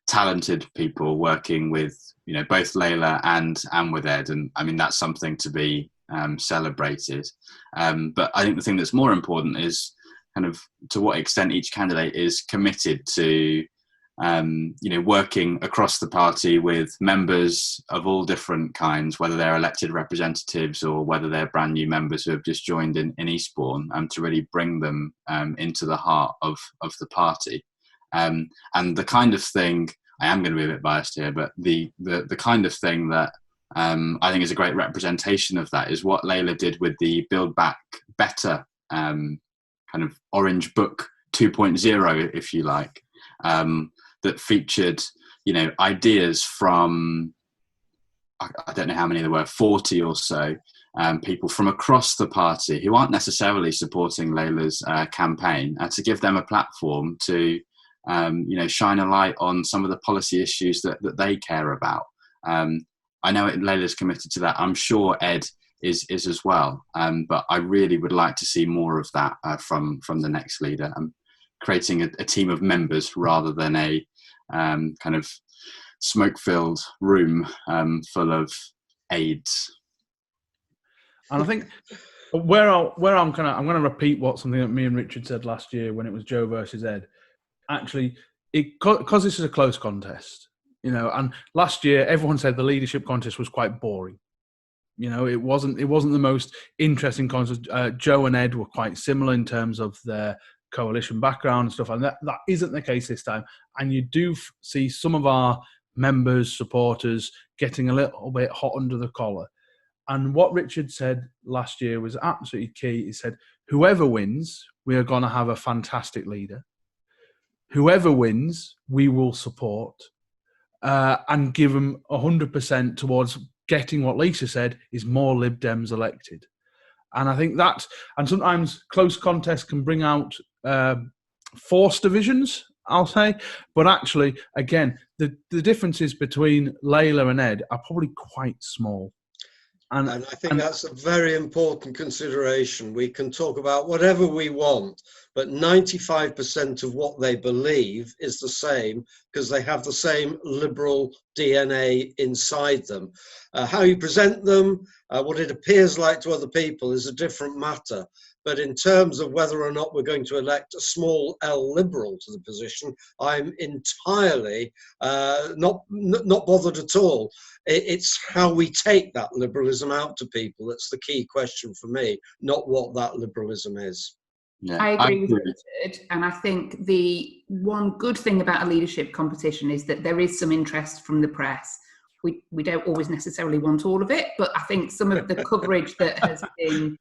talented people working with, you know, both Layla and with Ed, and I mean, that's something to be celebrated. But I think the thing that's more important is kind of to what extent each candidate is committed to, you know, working across the party with members of all different kinds, whether they're elected representatives or whether they're brand new members who have just joined in Eastbourne, to really bring them into the heart of the party. And the kind of thing, I am going to be a bit biased here, but the kind of thing that I think is a great representation of that is what Layla did with the Build Back Better kind of Orange Book 2.0, if you like, that featured, you know, ideas from, I don't know how many there were, 40 or so people from across the party who aren't necessarily supporting Layla's campaign, to give them a platform to, you know, shine a light on some of the policy issues that they care about. I know Layla's committed to that. I'm sure Ed is as well. But I really would like to see more of that from the next leader, creating a team of members rather than a kind of smoke-filled room full of aides. And I think where I'm going to repeat something that me and Richard said last year when it was Joe versus Ed. Actually, because this is a close contest. You know, and last year everyone said the leadership contest was quite boring. You know, it wasn't the most interesting contest. Joe and Ed were quite similar in terms of their coalition background and stuff, and that isn't the case this time. And you do see some of our members, supporters, getting a little bit hot under the collar. And what Richard said last year was absolutely key. He said, whoever wins, we are going to have a fantastic leader. Whoever wins, we will support. And give them 100% towards getting what Lisa said is more Lib Dems elected. And I think and sometimes close contests can bring out forced divisions, I'll say. But actually, again, the differences between Layla and Ed are probably quite small. And I think that's a very important consideration. We can talk about whatever we want, but 95% of what they believe is the same because they have the same liberal DNA inside them. How you present them, what it appears like to other people is a different matter. But in terms of whether or not we're going to elect a small L liberal to the position, I'm entirely not bothered at all. It's how we take that liberalism out to people that's the key question for me, not what that liberalism is. Yeah, I agree with Richard, and I think the one good thing about a leadership competition is that there is some interest from the press. We don't always necessarily want all of it, but I think some of the coverage that has been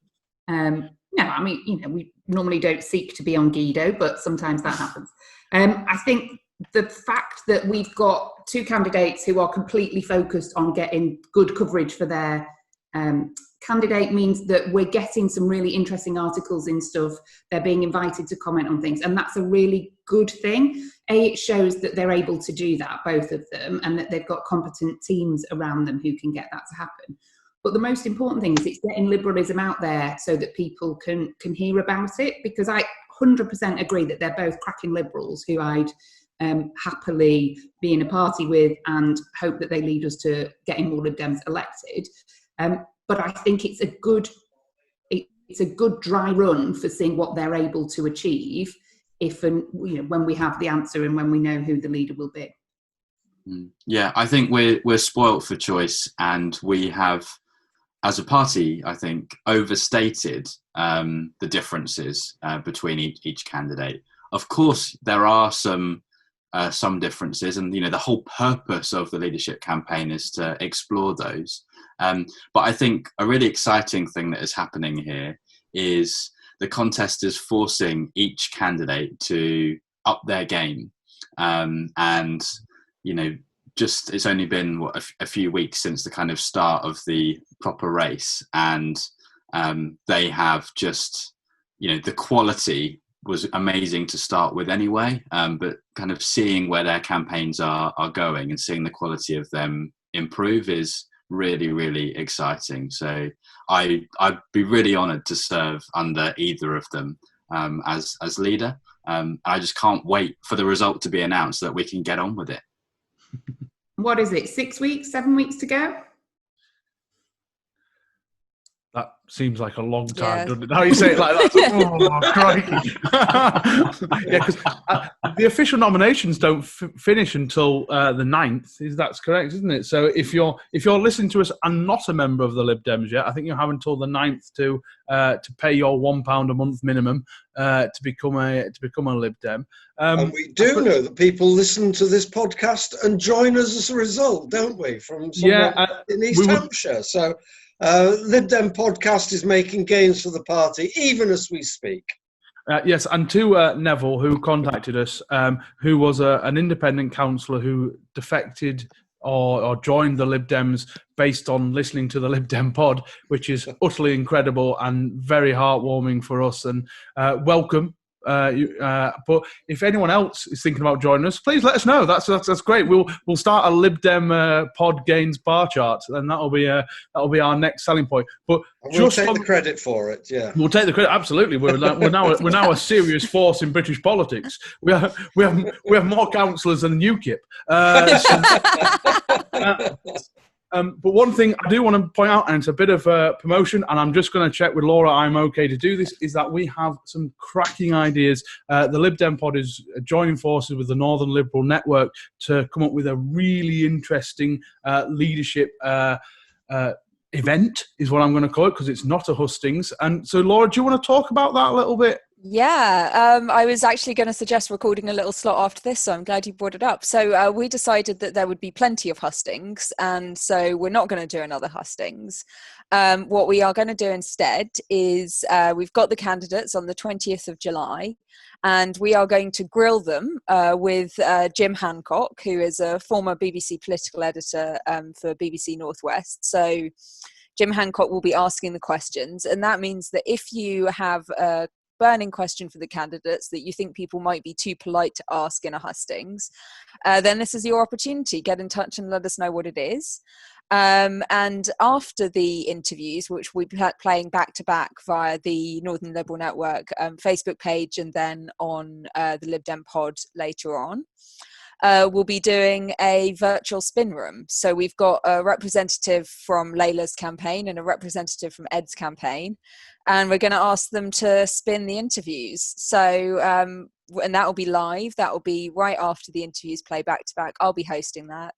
I mean, you know, we normally don't seek to be on Guido, but sometimes that happens. I think the fact that we've got two candidates who are completely focused on getting good coverage for their candidate means that we're getting some really interesting articles and stuff. They're being invited to comment on things, and that's a really good thing. It shows that they're able to do that, both of them, and that they've got competent teams around them who can get that to happen. But the most important thing is it's getting liberalism out there so that people can hear about it, because I 100% agree that they're both cracking liberals who I'd happily be in a party with and hope that they lead us to getting more Lib Dems elected. But I think it's a good dry run for seeing what they're able to achieve if and when we have the answer and when we know who the leader will be. Yeah, I think we're spoilt for choice, and we have, as a party, I think, overstated the differences between each candidate. Of course, there are some differences, and the whole purpose of the leadership campaign is to explore those. But I think a really exciting thing that is happening here is the contest is forcing each candidate to up their game, and just it's only been a few weeks since the kind of start of the proper race, and they have just the quality was amazing to start with anyway, but kind of seeing where their campaigns are going and seeing the quality of them improve is really, really exciting. So I'd be really honoured to serve under either of them as leader. I just can't wait for the result to be announced so that we can get on with it. What is it, 6 weeks, 7 weeks to go? That seems like a long time, doesn't it? How you say it like that? Crikey. Yeah, because the official nominations don't finish until the 9th. That's correct, isn't it? So if you're listening to us and not a member of the Lib Dems yet, I think you have until the 9th to pay your £1 a month minimum to become a Lib Dem. And we do know that people listen to this podcast and join us as a result, don't we? From somewhere in East Hampshire. So Lib Dem Podcast is making gains for the party, even as we speak. Yes, and to Neville, who contacted us, who was an independent councillor who defected or joined the Lib Dems based on listening to the Lib Dem pod, which is utterly incredible and very heartwarming for us. And welcome. But if anyone else is thinking about joining us, please let us know. That's great. We'll start a Lib Dem pod gains bar chart, and that'll be our next selling point. But we'll take the credit for it. Yeah, we'll take the credit. Absolutely, we're now a serious force in British politics. We have more councillors than UKIP. But one thing I do want to point out, and it's a bit of a promotion, and I'm just going to check with Laura I'm okay to do this, is that we have some cracking ideas. The Lib Dem Pod is joining forces with the Northern Liberal Network to come up with a really interesting leadership event, is what I'm going to call it, because it's not a hustings. And so, Laura, do you want to talk about that a little bit? Yeah, I was actually going to suggest recording a little slot after this, so I'm glad you brought it up. So we decided that there would be plenty of hustings, and so we're not going to do another hustings. What we are going to do instead is we've got the candidates on the 20th of July, and we are going to grill them with Jim Hancock, who is a former BBC political editor for BBC Northwest. So Jim Hancock will be asking the questions, and that means that if you have a burning question for the candidates that you think people might be too polite to ask in a hustings, then this is your opportunity. Get in touch and let us know what it is. And after the interviews, which we'll be playing back to back via the Northern Liberal Network Facebook page and then on the Lib Dem Pod later on, we'll be doing a virtual spin room. So we've got a representative from Layla's campaign and a representative from Ed's campaign, and we're going to ask them to spin the interviews. So and that will be live. That will be right after the interviews play back to back. I'll be hosting that,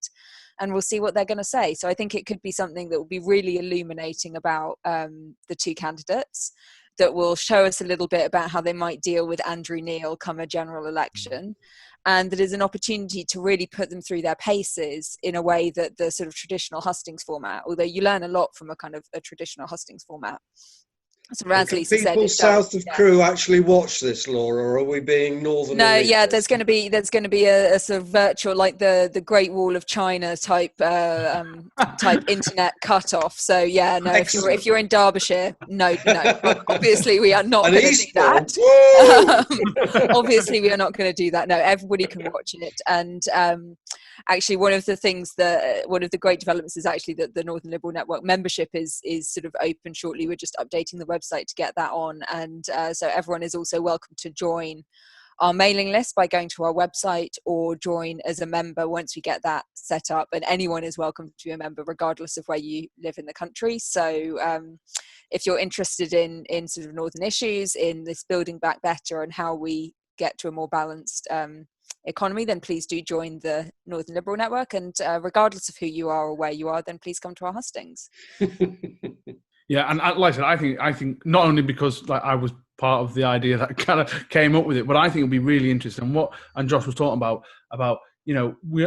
and we'll see what they're going to say. So I think it could be something that will be really illuminating about the two candidates, that will show us a little bit about how they might deal with Andrew Neil come a general election, and that is an opportunity to really put them through their paces in a way that the sort of traditional hustings format, although you learn a lot from a kind of a traditional hustings format, So as Lisa said, people south of Crewe actually watch this, Laura, or are we being northern? No, yeah, there's going to be a sort of virtual, like the Great Wall of China type internet cutoff. So yeah, no, if you're in Derbyshire, no, obviously we are not going to do that. Obviously we are not going to do that. No, everybody can watch it. And actually, one of the great developments is actually that the Northern Liberal Network membership is sort of open shortly. We're just updating the website to get that on, and so everyone is also welcome to join our mailing list by going to our website or join as a member once we get that set up. And anyone is welcome to be a member regardless of where you live in the country. So if you're interested in sort of northern issues, in this building back better and how we get to a more balanced economy, then please do join the Northern Liberal Network. And regardless of who you are or where you are, then please come to our hustings. Yeah, and like I said, I think not only because I was part of the idea that kind of came up with it, but I think it'll be really interesting. And Josh was talking about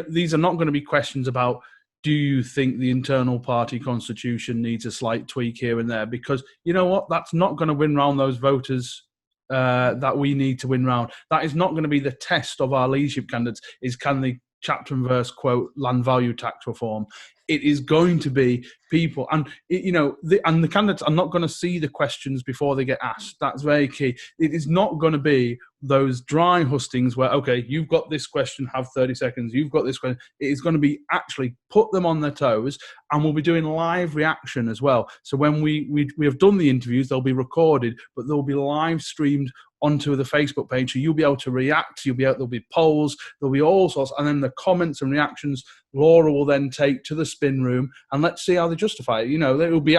these are not going to be questions about, do you think the internal party constitution needs a slight tweak here and there? Because you know what, that's not going to win round those voters that we need to win round. That is not going to be the test of our leadership candidates. Is can they chapter and verse quote land value tax reform? It is going to be people, and the candidates are not going to see the questions before they get asked. That's very key. It is not going to be those dry hustings where, okay, you've got this question, have 30 seconds. You've got this question. It is going to be actually put them on their toes, and we'll be doing live reaction as well. So when we have done the interviews, they'll be recorded, but they'll be live streamed onto the Facebook page, so you'll be able to react. There'll be polls, there'll be all sorts, and then the comments and reactions Laura will then take to the spin room, and let's see how they justify it. It'll be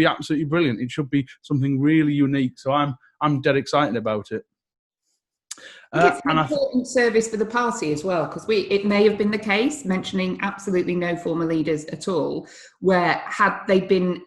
absolutely brilliant. It should be something really unique. So I'm dead excited about it. It's an important service for the party as well, because it may have been the case, mentioning absolutely no former leaders at all, where had they been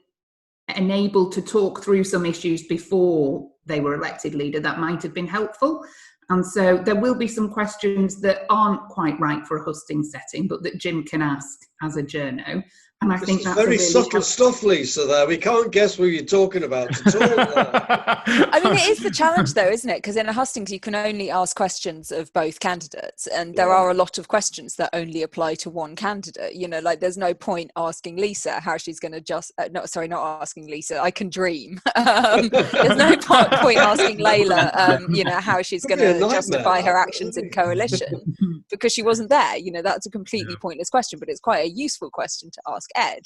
enabled to talk through some issues before they were elected leader, that might have been helpful. And so there will be some questions that aren't quite right for a hustings setting, but that Jim can ask as a journo. And I think that's very really subtle stuff, Lisa, there. We can't guess what you're talking about at all. I mean, it is the challenge, though, isn't it? Because in a hustings, you can only ask questions of both candidates. And there are a lot of questions that only apply to one candidate. There's no point asking Lisa how she's going to not asking Lisa. I can dream. There's no point asking Layla, how she's going to justify her actions in coalition, because she wasn't there. That's a completely pointless question, but it's quite a useful question to ask Ed.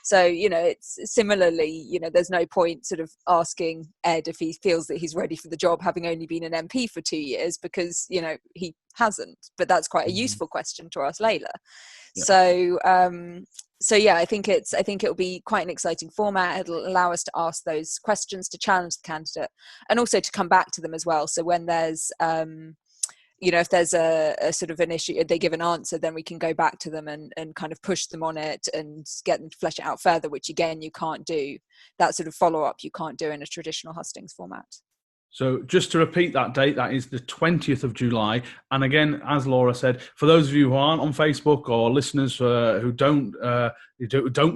So it's similarly, there's no point sort of asking Ed if he feels that he's ready for the job, having only been an MP for 2 years, because he hasn't. But that's quite a useful question to ask Layla. Yeah. So yeah, I think it'll be quite an exciting format. It'll allow us to ask those questions, to challenge the candidate, and also to come back to them as well. So when there's if there's a sort of an issue, they give an answer, then we can go back to them and kind of push them on it and get them to flesh it out further, which again, you can't do. That sort of follow-up you can't do in a traditional hustings format. So just to repeat that date, that is the 20th of July. And again, as Laura said, for those of you who aren't on Facebook or listeners who don't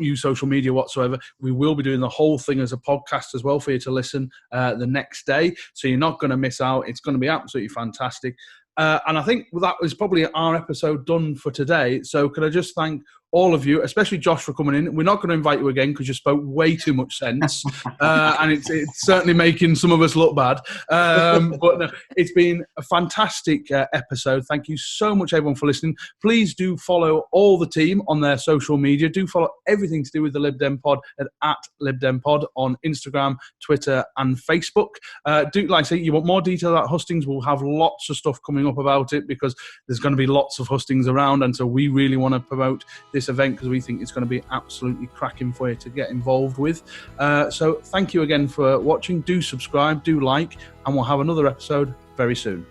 use social media whatsoever, we will be doing the whole thing as a podcast as well for you to listen the next day. So you're not going to miss out. It's going to be absolutely fantastic. And I think that was probably our episode done for today. So could I just thank all of you, especially Josh, for coming in. We're not going to invite you again because you spoke way too much sense. And it's certainly making some of us look bad. But no, it's been a fantastic episode. Thank you so much, everyone, for listening. Please do follow all the team on their social media. Do follow everything to do with the Lib Dem Pod at Lib Dem Pod on Instagram, Twitter, and Facebook. Do, like I say, you want more detail about hustings, we'll have lots of stuff coming up about it because there's going to be lots of hustings around. And so we really want to promote this event because we think it's going to be absolutely cracking for you to get involved with. So thank you again for watching. Do subscribe, do like, and we'll have another episode very soon.